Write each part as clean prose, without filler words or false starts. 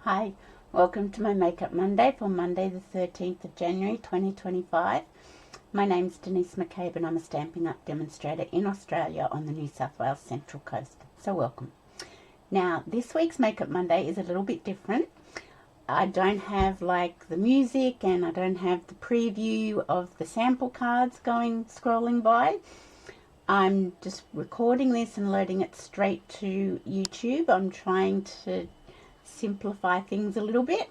Hi, welcome to my Makeup Monday for Monday the 13th of January 2025. My name's Denise McCabe and I'm a Stampin' Up demonstrator in Australia on the New South Wales Central Coast. So welcome. Now this week's Makeup Monday is a little bit different. I don't have like the music and I don't have the preview of the sample cards scrolling by. I'm just recording this and loading it straight to YouTube. I'm trying to simplify things a little bit,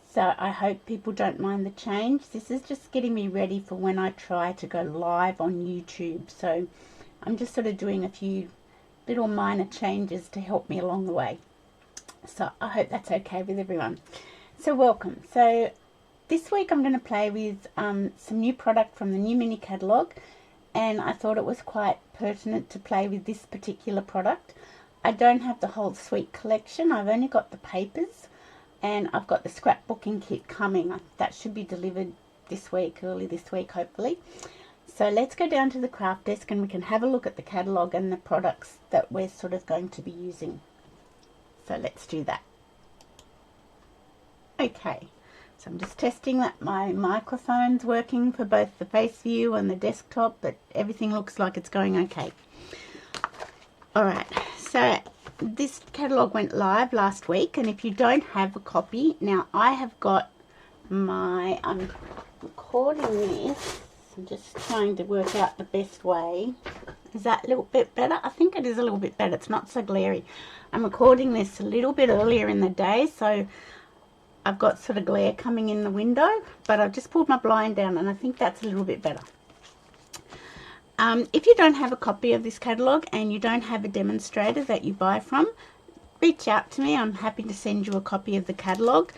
so I hope people don't mind the change. This is just getting me ready for when I try to go live on YouTube, so I'm just sort of doing a few little minor changes to help me along the way. So I hope that's okay with everyone. So welcome. So this week I'm going to play with some new product from the new Mini Catalogue, and I thought it was quite pertinent to play with this particular product. I don't have the whole suite collection. I've only got the papers, and I've got the scrapbooking kit coming. That should be delivered this week, early this week hopefully. So let's go down to the craft desk and we can have a look at the catalogue and the products that we're sort of going to be using. So let's do that. Okay, so I'm just testing that my microphone's working for both the face view and the desktop, but everything looks like it's going okay. Alright, so this catalogue went live last week, and if you don't have a copy, now I have got I'm recording this. I'm just trying to work out the best way. Is that a little bit better? I think it is a little bit better. It's not so glary. I'm recording this a little bit earlier in the day, so I've got sort of glare coming in the window, but I've just pulled my blind down and I think that's a little bit better. If you don't have a copy of this catalogue and you don't have a demonstrator that you buy from, reach out to me. I'm happy to send you a copy of the catalogue.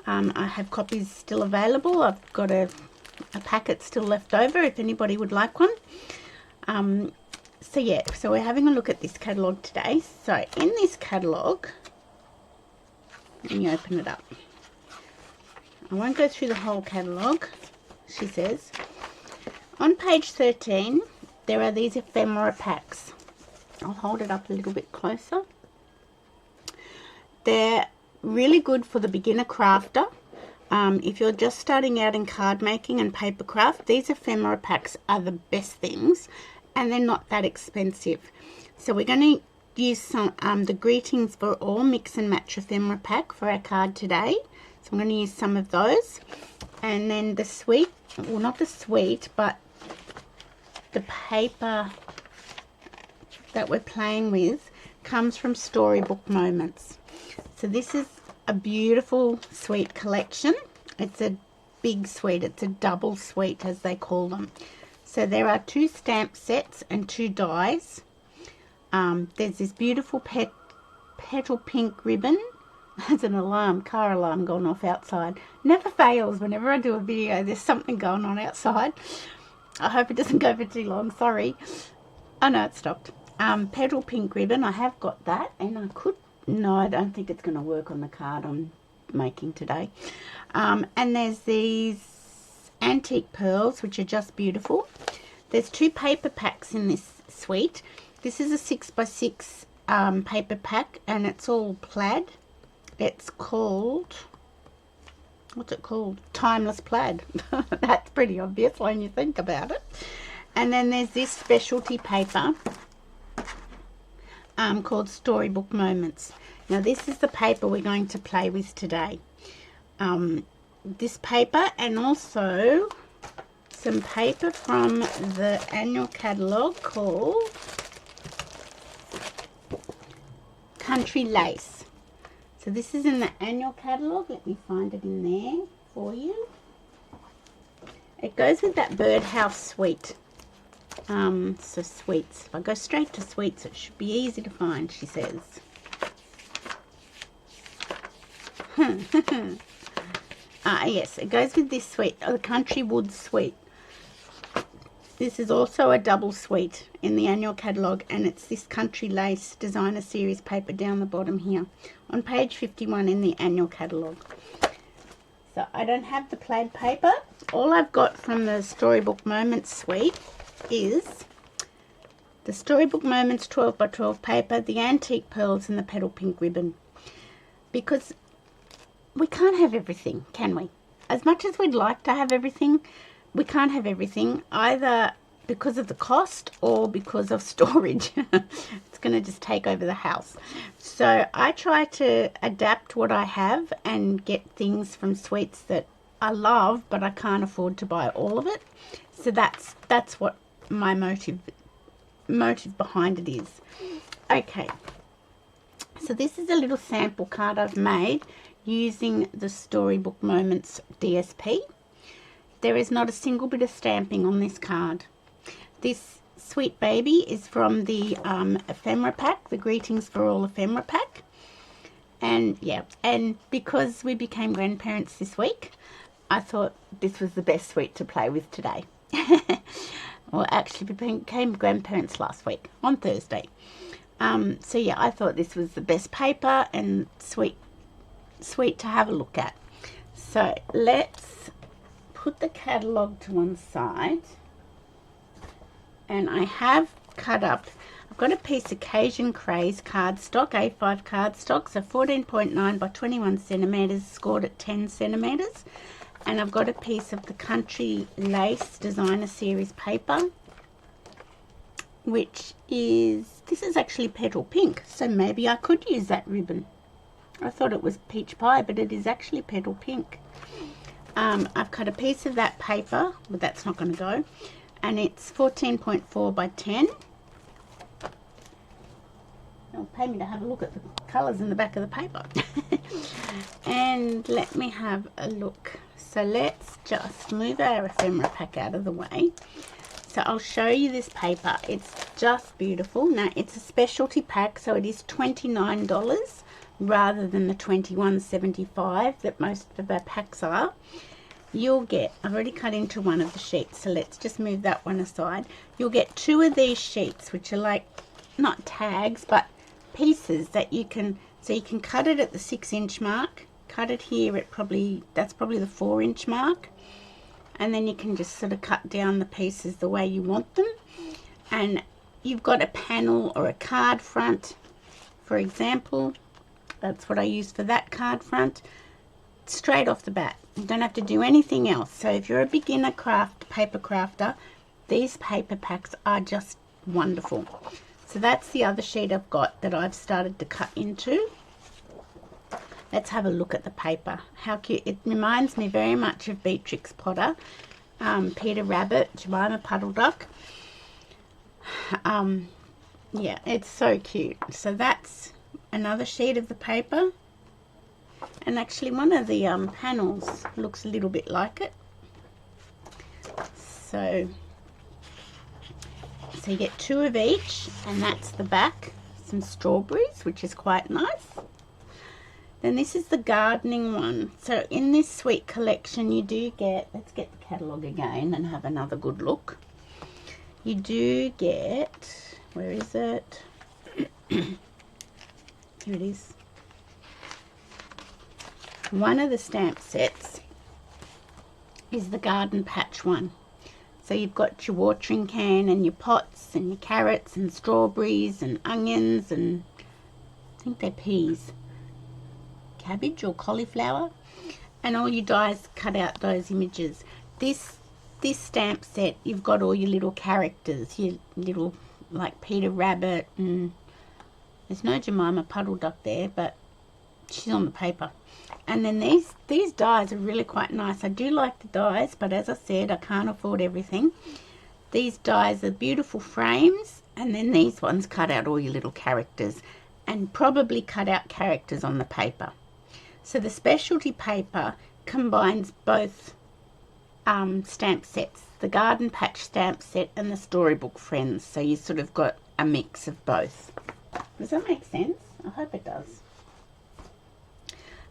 I have copies still available. I've got a packet still left over if anybody would like one. So yeah, so we're having a look at this catalogue today. So in this catalogue, let me open it up. I won't go through the whole catalogue. She says, on page 13, there are these ephemera packs. I'll hold it up a little bit closer. They're really good for the beginner crafter. If you're just starting out in card making and paper craft, these ephemera packs are the best things, and they're not that expensive. So we're going to use some the Greetings for All Mix and Match ephemera pack for our card today. So I'm going to use some of those, and then the suite, well, not the suite, but the paper that we're playing with comes from Storybook Moments. So this is a beautiful suite collection. It's a big suite. It's a double suite as they call them. So there are 2 stamp sets and 2 dies. There's this beautiful petal pink ribbon. There's an car alarm going off outside. Never fails whenever I do a video. There's something going on outside. I hope it doesn't go for too long, sorry. Oh no, it stopped. Petal pink ribbon, I have got that, and I don't think it's going to work on the card I'm making today. And there's these antique pearls, which are just beautiful. There's 2 paper packs in this suite. This is a 6x6 paper pack, and it's all plaid. It's called, what's it called? Timeless Plaid. That's pretty obvious when you think about it. And then there's this specialty paper called Storybook Moments. Now this is the paper we're going to play with today. This paper, and also some paper from the annual catalogue called Country Lace. So this is in the annual catalogue. Let me find it in there for you. It goes with that birdhouse suite. So sweets. If I go straight to sweets, it should be easy to find, she says. Yes, it goes with this suite, the Country Wood suite. This is also a double suite in the annual catalogue, and it's this Country Lace designer series paper down the bottom here on page 51 in the annual catalogue. So I don't have the plaid paper. All I've got from the Storybook Moments suite is the Storybook Moments 12x12 paper, the antique pearls, and the petal pink ribbon. Because we can't have everything, can we? As much as we'd like to have everything, we can't have everything, either because of the cost or because of storage. It's going to just take over the house. So I try to adapt what I have and get things from sweets that I love, but I can't afford to buy all of it. So that's what my motive behind it is. Okay, so this is a little sample card I've made using the Storybook Moments DSP. There is not a single bit of stamping on this card. This sweet baby is from the Ephemera Pack, the Greetings for All Ephemera Pack. And yeah, and because we became grandparents this week, I thought this was the best sweet to play with today. Well, actually, we became grandparents last week on Thursday. So yeah, I thought this was the best paper and sweet to have a look at. So let's put the catalogue to one side, and I have cut up, I've got a piece of Cajun Craze cardstock, A5 cardstock, so 14.9 by 21 centimeters, scored at 10 centimeters, and I've got a piece of the Country Lace Designer Series paper, which is, this is actually petal pink, so maybe I could use that ribbon. I thought it was peach pie, but it is actually petal pink. I've cut a piece of that paper, but that's not going to go, and it's 14.4 by 10. It'll pay me to have a look at the colours in the back of the paper. And let me have a look. So let's just move our ephemera pack out of the way. So I'll show you this paper. It's just beautiful. Now, it's a specialty pack, so it is $29 rather than the $21.75 that most of our packs are. You'll get, I've already cut into one of the sheets, so let's just move that one aside. You'll get 2 of these sheets, which are like, not tags, but pieces that you can, so you can cut it at the 6-inch mark, cut it here at that's probably the 4-inch mark, and then you can just sort of cut down the pieces the way you want them. And you've got a panel or a card front, for example. That's what I use for that card front. Straight off the bat, you don't have to do anything else. So if you're a beginner paper crafter, these paper packs are just wonderful. So that's the other sheet I've got that I've started to cut into. Let's have a look at the paper. How cute. It reminds me very much of Beatrix Potter, Peter Rabbit, Jemima Puddle Duck. Yeah, it's so cute. So that's another sheet of the paper. And actually one of the panels looks a little bit like it. So you get 2 of each, and that's the back. Some strawberries, which is quite nice. Then this is the gardening one. So in this sweet collection you do get, let's get the catalogue again and have another good look. You do get, where is it? Here it is. One of the stamp sets is the garden patch one. So you've got your watering can and your pots and your carrots and strawberries and onions and I think they're peas, cabbage or cauliflower, and all your dies cut out those images. This stamp set, you've got all your little characters, your little like Peter Rabbit, and there's no Jemima Puddle Duck there, but she's on the paper. And then these dies are really quite nice. I do like the dies, but as I said, I can't afford everything. These dies are beautiful frames, and then these ones cut out all your little characters and probably cut out characters on the paper. So the specialty paper combines both stamp sets, the Garden Patch stamp set and the Storybook Friends. So you sort of got a mix of both. Does that make sense? I hope it does.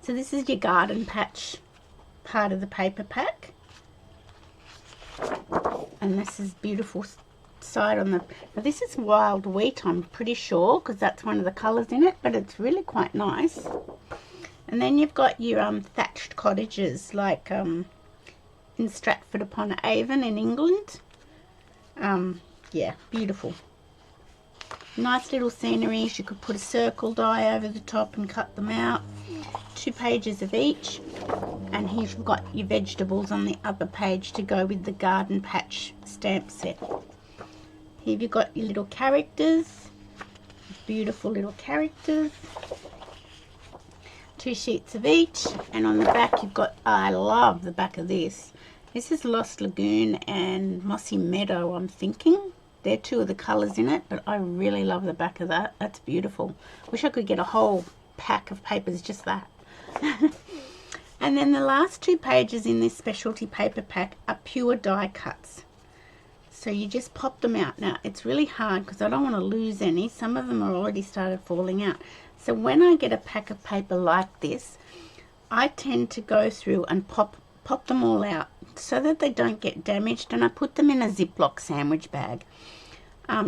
So this is your Garden Patch part of the paper pack. And this is beautiful side on the, now this is wild wheat, I'm pretty sure, because that's one of the colours in it, but it's really quite nice. And then you've got your thatched cottages, like in Stratford upon Avon in England. Yeah, beautiful. Nice little sceneries. You could put a circle die over the top and cut them out. 2 pages of each, and here you've got your vegetables on the other page to go with the garden patch stamp set. Here you've got your little characters, beautiful little characters, 2 sheets of each, and on the back you've got, I love the back of this. This is Lost Lagoon and Mossy Meadow, I'm thinking. They're 2 of the colours in it, but I really love the back of that. That's beautiful. Wish I could get a whole pack of papers just that. And then the last 2 pages in this specialty paper pack are pure die cuts. So you just pop them out. Now it's really hard because I don't want to lose any. Some of them are already started falling out. So when I get a pack of paper like this, I tend to go through and pop them all out so that they don't get damaged, and I put them in a Ziploc sandwich bag,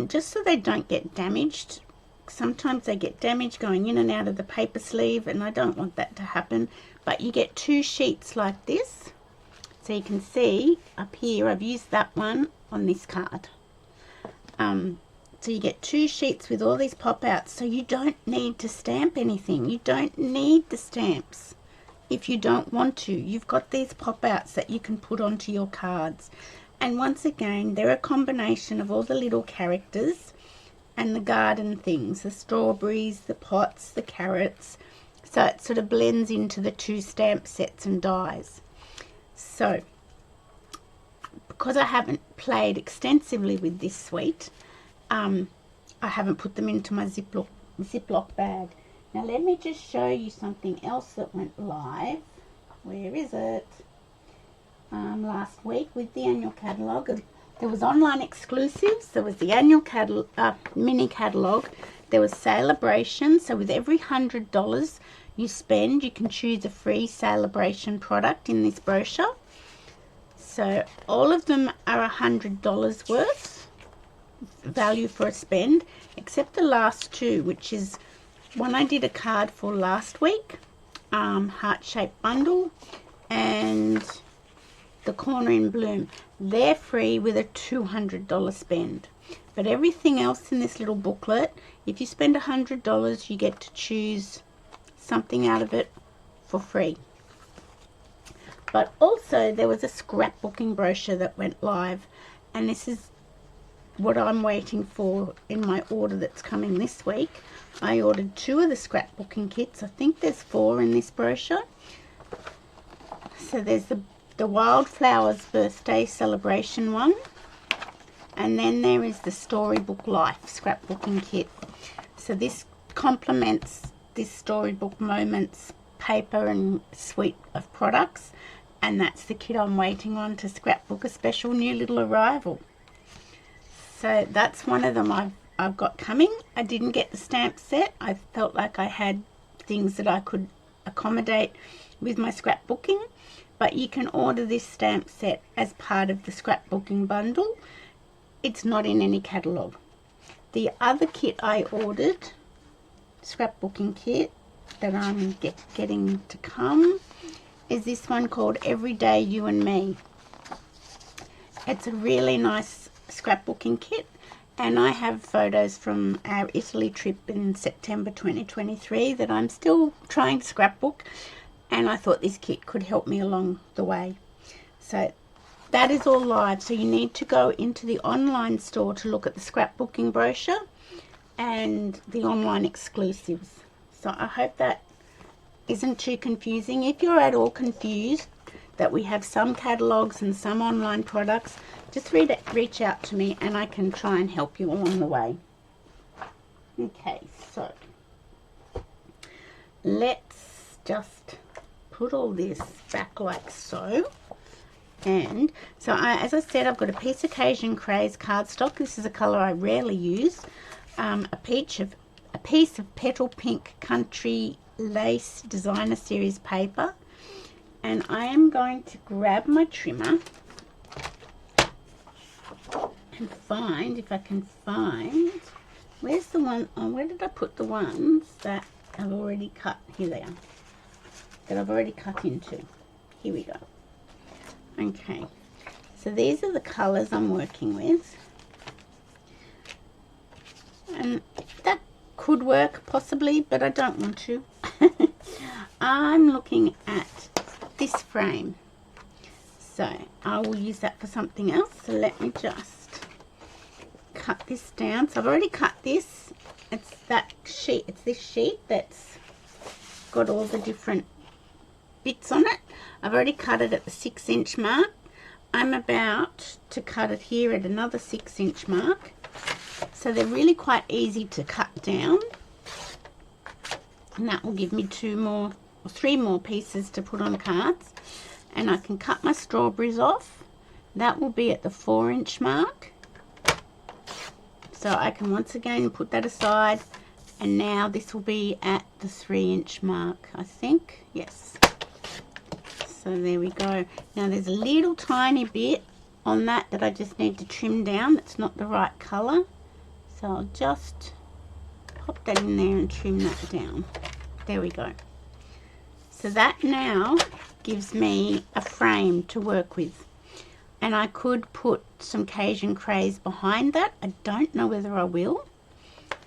just so they don't get damaged. Sometimes they get damaged going in and out of the paper sleeve, and I don't want that to happen. But you get 2 sheets like this, so you can see up here I've used that one on this card. So you get 2 sheets with all these pop outs, so you don't need to stamp anything. You don't need the stamps if you don't want to. You've got these pop outs that you can put onto your cards, and once again they're a combination of all the little characters and the garden things, the strawberries, the pots, the carrots, so it sort of blends into the 2 stamp sets and dies. So because I haven't played extensively with this suite, I haven't put them into my Ziploc bag. Now let me just show you something else that went live. Where is it? Last week with the annual catalogue. There was online exclusives. There was the annual mini catalogue. There was Sale-a-bration. So with every $100 you spend, you can choose a free Sale-a-bration product in this brochure. So all of them are $100 worth value for a spend, except the last 2, which is one I did a card for last week, heart-shaped bundle, and the corner in bloom. They're free with a $200 spend. But everything else in this little booklet, if you spend $100, you get to choose something out of it for free. But also there was a scrapbooking brochure that went live, and this is what I'm waiting for in my order that's coming this week. I ordered 2 of the scrapbooking kits. I think there's 4 in this brochure. So there's the Wildflowers birthday celebration one, and then there is the Storybook Life scrapbooking kit. So this complements this Storybook Moments paper and suite of products, and that's the kit I'm waiting on to scrapbook a special new little arrival. So that's one of them I've got coming. I didn't get the stamp set. I felt like I had things that I could accommodate with my scrapbooking, but you can order this stamp set as part of the scrapbooking bundle. It's not in any catalogue. The other kit I ordered, scrapbooking kit that I'm getting to come, is this one called Everyday You and Me. It's a really nice scrapbooking kit, and I have photos from our Italy trip in September 2023 that I'm still trying to scrapbook, and I thought this kit could help me along the way. So that is all live, so you need to go into the online store to look at the scrapbooking brochure and the online exclusives. So I hope that isn't too confusing. If you're at all confused that we have some catalogues and some online products, just reach out to me and I can try and help you along the way. Okay, so let's just put all this back like so. And so as I said, I've got a piece of Cajun Craze cardstock. This is a colour I rarely use. A piece of Petal Pink Country Lace Designer Series paper. And I am going to grab my trimmer and find, if I can find, where's the one, oh, where did I put the ones that I've already cut? Here they are, that I've already cut into. Here we go. Okay, so these are the colours I'm working with, and that could work possibly, but I don't want to. I'm looking at this frame, so I will use that for something else. So let me just cut this down. So I've already cut this. It's that sheet, it's this sheet that's got all the different bits on it. I've already cut it at the 6-inch mark. I'm about to cut it here at another 6-inch mark. So they're really quite easy to cut down. And that will give me 2 more or 3 more pieces to put on cards. And I can cut my strawberries off. That will be at the 4-inch mark. So I can once again put that aside. And now this will be at the 3-inch mark, I think. Yes. So there we go. Now there's a little tiny bit on that I just need to trim down. It's not the right colour. So I'll just pop that in there and trim that down. There we go. So that now gives me a frame to work with. And I could put some Cajun craze behind that. I don't know whether I will.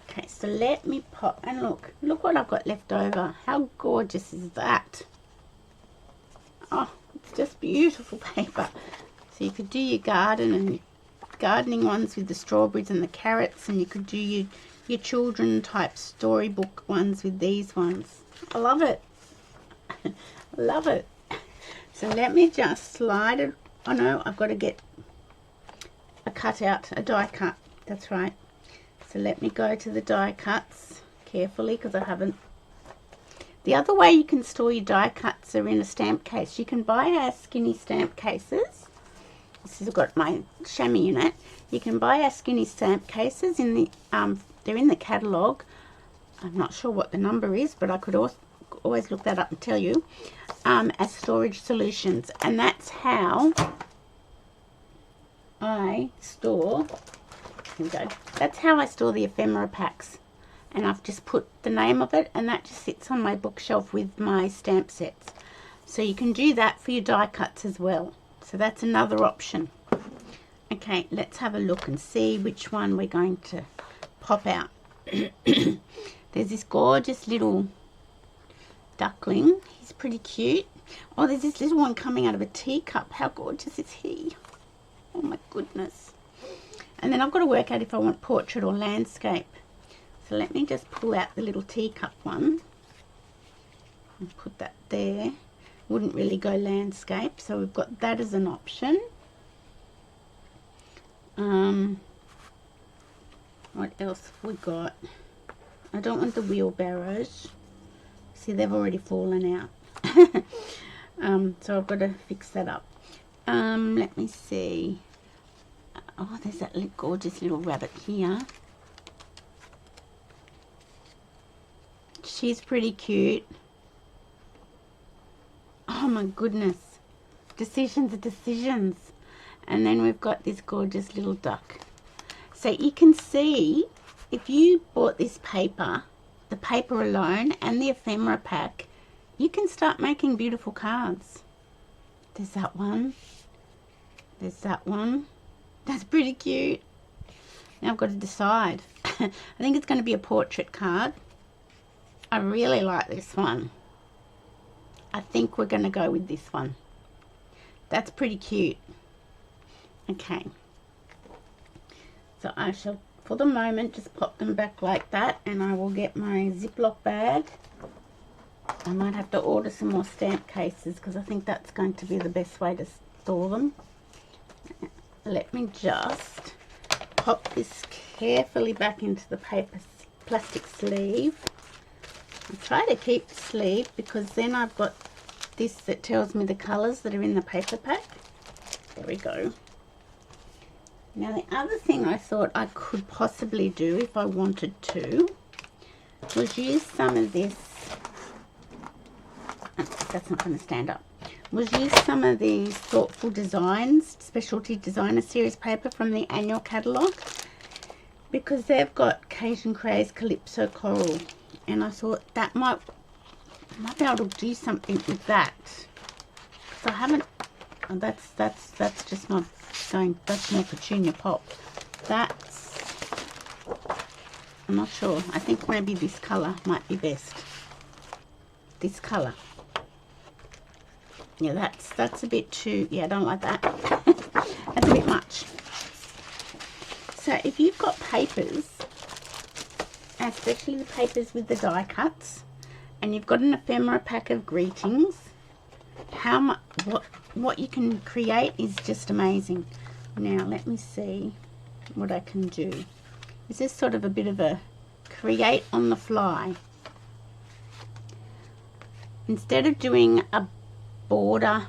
Okay, so let me pop, and look what I've got left over. How gorgeous is that? Oh, it's just beautiful paper. So you could do your garden and gardening ones with the strawberries and the carrots, and you could do your children type storybook ones with these ones. I love it. Love it. So let me just slide it. Oh no, I've got to get a cutout, a die cut. That's right. So let me go to the die cuts carefully because I haven't. The other way you can store your die cuts are in a stamp case. You can buy our skinny stamp cases. This has got my chamois in it. You can buy our skinny stamp cases in the they're in the catalogue. I'm not sure what the number is, but I could always look that up and tell you, as storage solutions. And that's how I store, here we go, that's how I store the ephemera packs. And I've just put the name of it, and that just sits on my bookshelf with my stamp sets. So you can do that for your die cuts as well. So that's another option. Okay, let's have a look and see which one we're going to pop out. There's this gorgeous little duckling. He's pretty cute. Oh, there's this little one coming out of a teacup. How gorgeous is he? Oh my goodness. And then I've got to work out if I want portrait or landscape. So let me just pull out the little teacup one and put that there. Wouldn't really go landscape, so we've got that as an option. What else have we got? I don't want the wheelbarrows. See, they've already fallen out. So I've got to fix that up. Let me see. Oh, there's that gorgeous little rabbit here. She's pretty cute. Oh my goodness. Decisions are decisions. And then we've got this gorgeous little duck. So you can see, if you bought this paper, the paper alone and the ephemera pack, you can start making beautiful cards. There's that one. There's that one. That's pretty cute. Now I've got to decide. I think it's going to be a portrait card. I really like this one. I think we're going to go with this one. That's pretty cute. Okay. So I shall, for the moment, just pop them back like that, and I will get my Ziploc bag. I might have to order some more stamp cases because I think that's going to be the best way to store them. Let me just pop this carefully back into the paper plastic sleeve. I try to keep the sleeve because then I've got this that tells me the colours that are in the paper pack. There we go. Now the other thing I thought I could possibly do if I wanted to was use some of this, that's not going to stand up, was use some of these Thoughtful Designs, Specialty Designer Series paper from the annual catalogue, because they've got Cajun Craze Calypso Coral, and I thought that might be able to do something with that. So I haven't, that's just not going, that's more Petunia Pop. That's, I'm not sure. I think maybe this colour might be best. This colour. Yeah, that's a bit too, yeah, I don't like that. That's a bit much. So if you've got papers, especially the papers with the die cuts, and you've got an ephemera pack of greetings, how much, what you can create is just amazing. Now let me see what I can do. This is sort of a bit of a create on the fly. Instead of doing a border,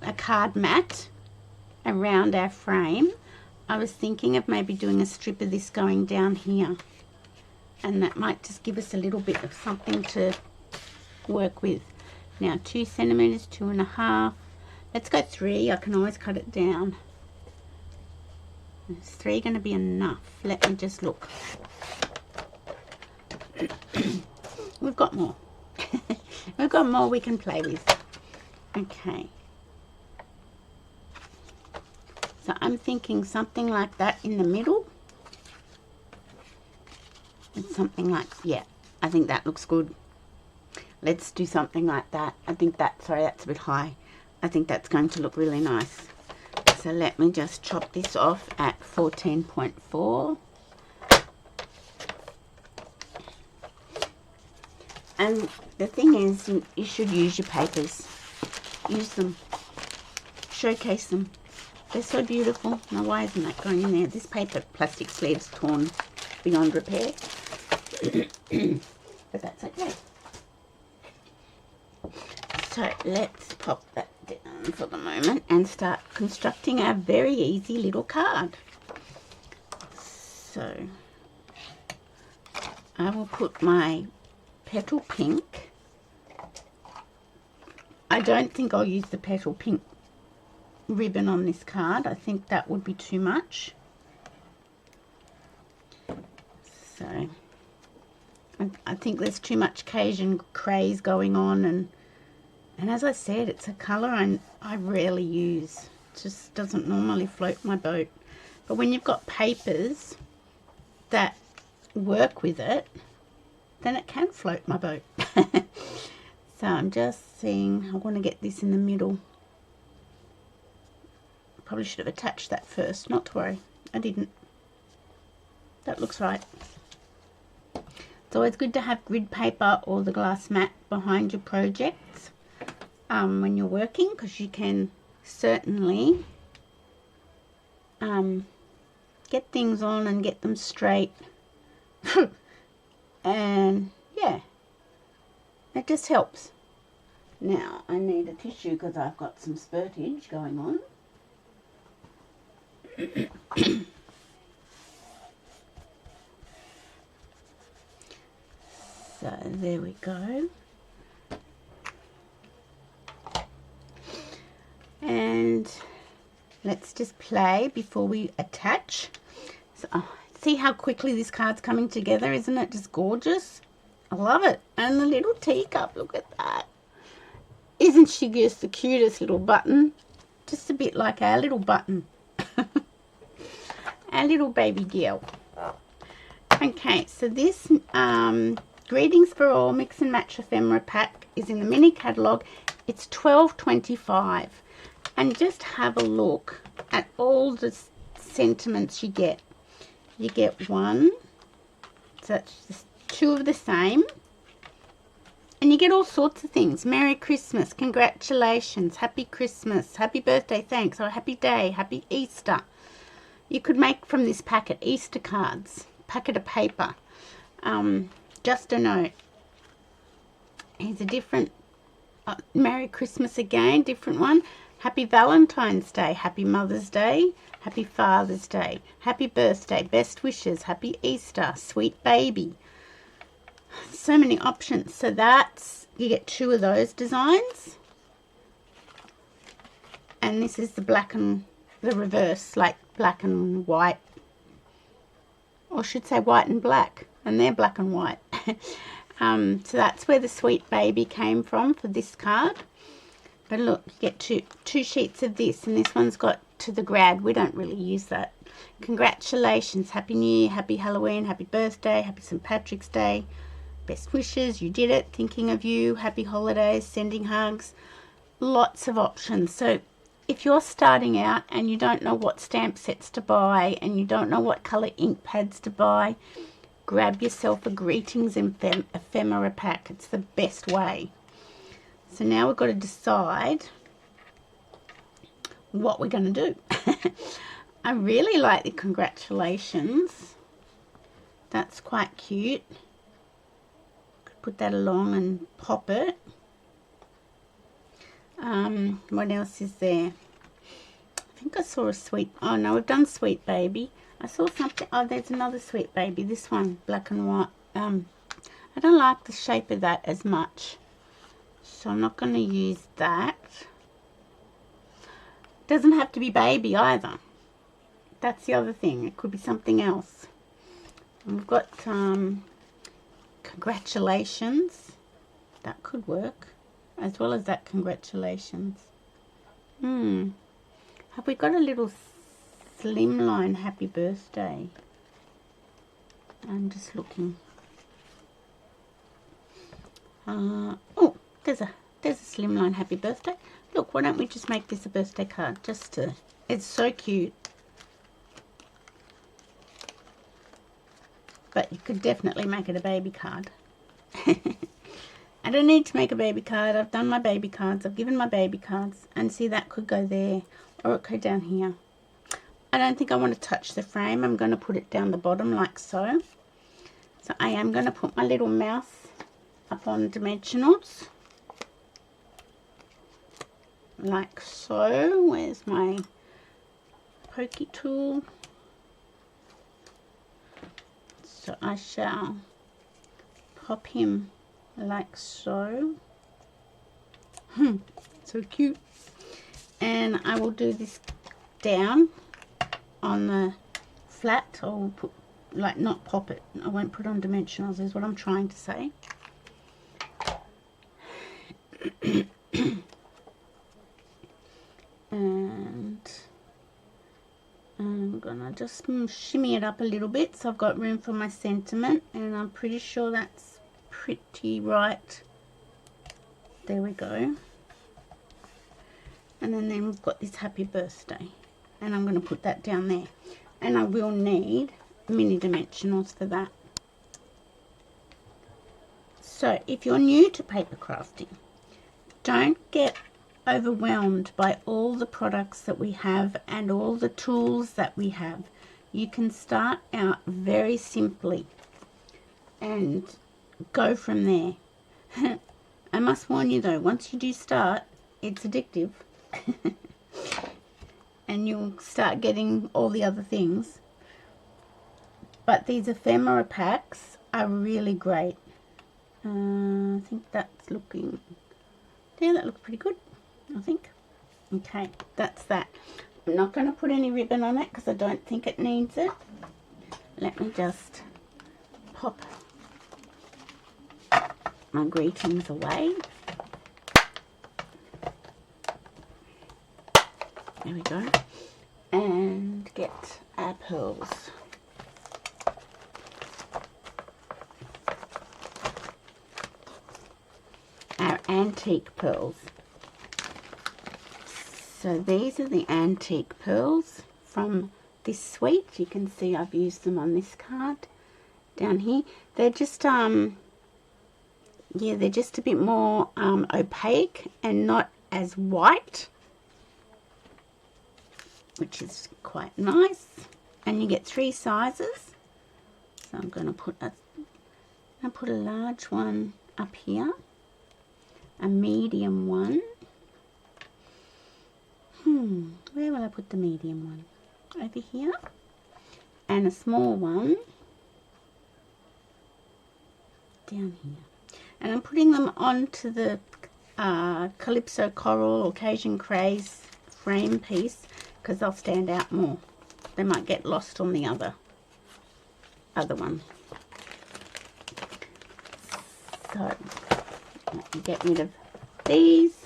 a card mat around our frame, I was thinking of maybe doing a strip of this going down here, and that might just give us a little bit of something to work with. Now 2 centimeters, 2.5. Let's go 3. I can always cut it down. Is 3 going to be enough? Let me just look. We've got more. We've got more we can play with. Okay. So I'm thinking something like that in the middle. And something like, yeah, I think that looks good. Let's do something like that. I think that, sorry, that's a bit high. I think that's going to look really nice. So let me just chop this off at 14.4. And the thing is, you should use your papers. Use them. Showcase them. They're so beautiful. Now, why isn't that going in there? This paper plastic sleeve's torn beyond repair. But that's okay. So let's pop that down for the moment and start constructing our very easy little card. So I will put my petal pink. I don't think I'll use the petal pink ribbon on this card. I think that would be too much. So I think there's too much Cajun craze going on, and as I said, it's a colour I rarely use. It just doesn't normally float my boat. But when you've got papers that work with it, then it can float my boat. So I'm just seeing, I want to get this in the middle. Probably should have attached that first, not to worry. I didn't. That looks right. It's always good to have grid paper or the glass mat behind your projects when you're working, because you can certainly get things on and get them straight. And yeah, it just helps. Now I need a tissue because I've got some spurtage going on. So there we go. And let's just play before we attach. So, see how quickly this card's coming together, isn't it just gorgeous? I love it. And the little teacup, look at that. Isn't she just the cutest little button? Just a bit like our little button. Our little baby girl. Okay, so this Greetings for All Mix and Match Ephemera Pack is in the Mini Catalogue. It's $12.25. And just have a look at all the sentiments you get. You get one, so that's just 2 of the same. And you get all sorts of things. Merry Christmas, congratulations, Happy Christmas, Happy Birthday, thanks, or Happy Day, Happy Easter. You could make from this packet Easter cards, packet of paper. Just a note. Here's a different, Merry Christmas again, different one. Happy Valentine's Day, Happy Mother's Day, Happy Father's Day, Happy Birthday, Best Wishes, Happy Easter, Sweet Baby. So many options. So that's, you get 2 of those designs. And this is the black and the reverse, like black and white. Or I should say white and black. And they're black and white. So that's where the Sweet Baby came from for this card. But look, you get two sheets of this, and this one's got to the grad. We don't really use that. Congratulations, Happy New Year, Happy Halloween, Happy Birthday, Happy St. Patrick's Day, Best Wishes, you did it, thinking of you, Happy Holidays, sending hugs, lots of options. So if you're starting out and you don't know what stamp sets to buy and you don't know what color ink pads to buy, grab yourself a Greetings Ephemera pack. It's the best way. So now we've got to decide what we're going to do. I really like the congratulations. That's quite cute. Could put that along and pop it. What else is there? I think I saw a sweet, oh no, we've done Sweet Baby. I saw something, oh there's another Sweet Baby, this one, black and white. I don't like the shape of that as much, so I'm not going to use that. Doesn't have to be baby either. That's the other thing, it could be something else. And we've got congratulations, that could work, as well as that congratulations. Have we got a little slimline happy birthday? I'm just looking. Oh, there's a slimline happy birthday. Look, why don't we just make this a birthday card? Just to, it's so cute. But you could definitely make it a baby card. I don't need to make a baby card. I've done my baby cards. I've given my baby cards. And see, that could go there. Or it could go down here. I don't think I want to touch the frame. I'm going to put it down the bottom like so. So I am going to put my little mouse up on dimensionals. Like so. Where's my pokey tool? So I shall pop him like so. So cute. And I will do this down on the flat. I'll put, like, not pop it. I won't put on dimensionals is what I'm trying to say. And I'm gonna just shimmy it up a little bit so I've got room for my sentiment, and I'm pretty sure that's pretty right. There we go. And then we've got this happy birthday, and I'm going to put that down there, and I will need mini dimensionals for that. So if you're new to paper crafting, don't get overwhelmed by all the products that we have and all the tools that we have. You can start out very simply and go from there. I must warn you though, once you do start, it's addictive. And you'll start getting all the other things. But these ephemera packs are really great. I think that's looking, yeah, that looks pretty good, I think. Okay, that's that. I'm not going to put any ribbon on it because I don't think it needs it. Let me just pop my greetings away. There we go. And get our pearls. Our antique pearls. So these are the antique pearls from this suite. You can see I've used them on this card down here. They're just yeah, they're just a bit more opaque and not as white, which is quite nice. And you get 3 sizes. So I'm going to put a large one up here, a medium one. Where will I put the medium one? Over here. And a small one down here. And I'm putting them onto the Calypso Coral or Cajun Craze frame piece because they'll stand out more. They might get lost on the other one. So let me get rid of these.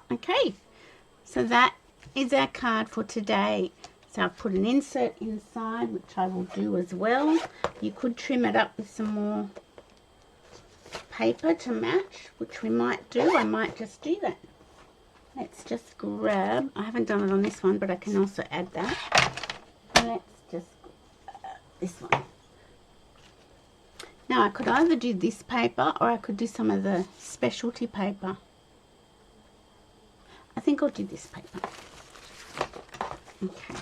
Okay, so that is our card for today. So I've put an insert inside, which I will do as well. You could trim it up with some more paper to match, which we might do. I might just do that. Let's just grab, I haven't done it on this one, but I can also add that. Let's just this one. Now I could either do this paper or I could do some of the specialty paper. I think I'll do this paper. Okay,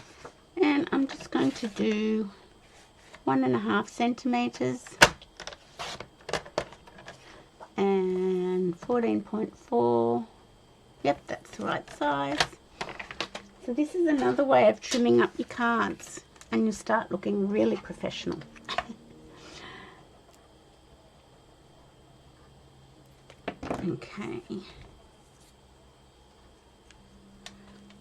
and I'm just going to do 1.5 centimeters and 14.4. Yep, that's the right size. So this is another way of trimming up your cards, and you start looking really professional. Okay,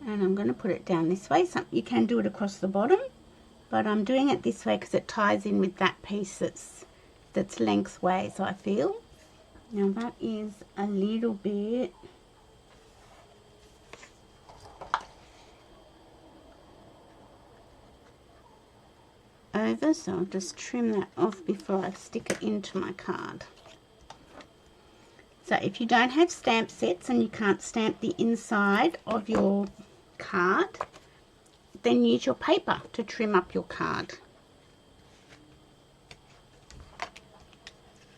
and I'm going to put it down this way. So you can do it across the bottom, but I'm doing it this way because it ties in with that piece that's lengthways, I feel. Now that is a little bit over, so I'll just trim that off before I stick it into my card. So if you don't have stamp sets and you can't stamp the inside of your card, then use your paper to trim up your card.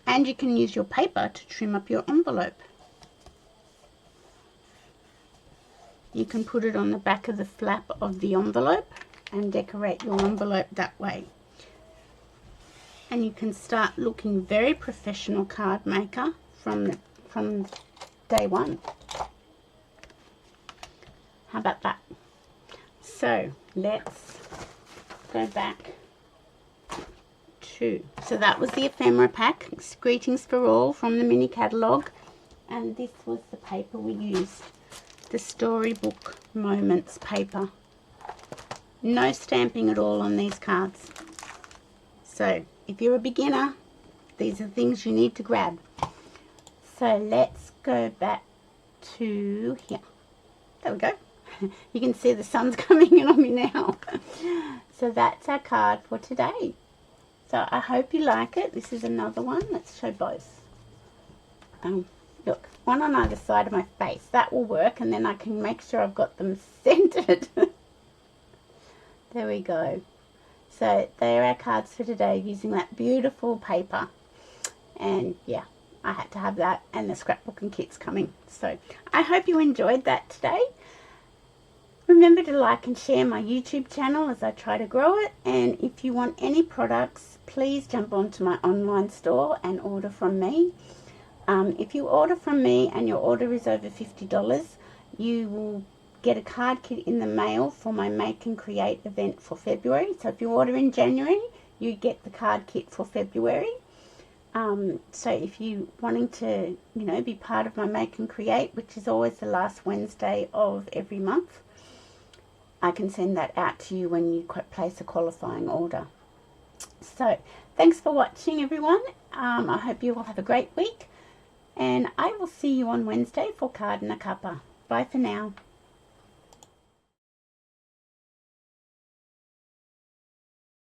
And you can use your paper to trim up your envelope. You can put it on the back of the flap of the envelope and decorate your envelope that way. And you can start looking very professional card maker from day one. How about that? So let's go back to, so that was the ephemera pack. Greetings for all from the mini catalogue, and this was the paper we used, the Storybook Moments paper. No stamping at all on these cards. So if you're a beginner, these are things you need to grab. So let's go back to here. There we go. You can see the sun's coming in on me now. So that's our card for today. So I hope you like it. This is another one. Let's show both. Look, one on either side of my face. That will work, and then I can make sure I've got them centered. There we go. So there are our cards for today using that beautiful paper. And yeah, I had to have that, and the scrapbooking kit's coming. So I hope you enjoyed that today. Remember to like and share my YouTube channel as I try to grow it. And if you want any products, please jump onto my online store and order from me. If you order from me and your order is over $50, you will get a card kit in the mail for my Make and Create event for February. So if you order in January, you get the card kit for February. So if you wanting to, be part of my Make and Create, which is always the last Wednesday of every month, I can send that out to you when you place a qualifying order. So thanks for watching, everyone. I hope you all have a great week, and I will see you on Wednesday for Card and a Cuppa. Bye for now.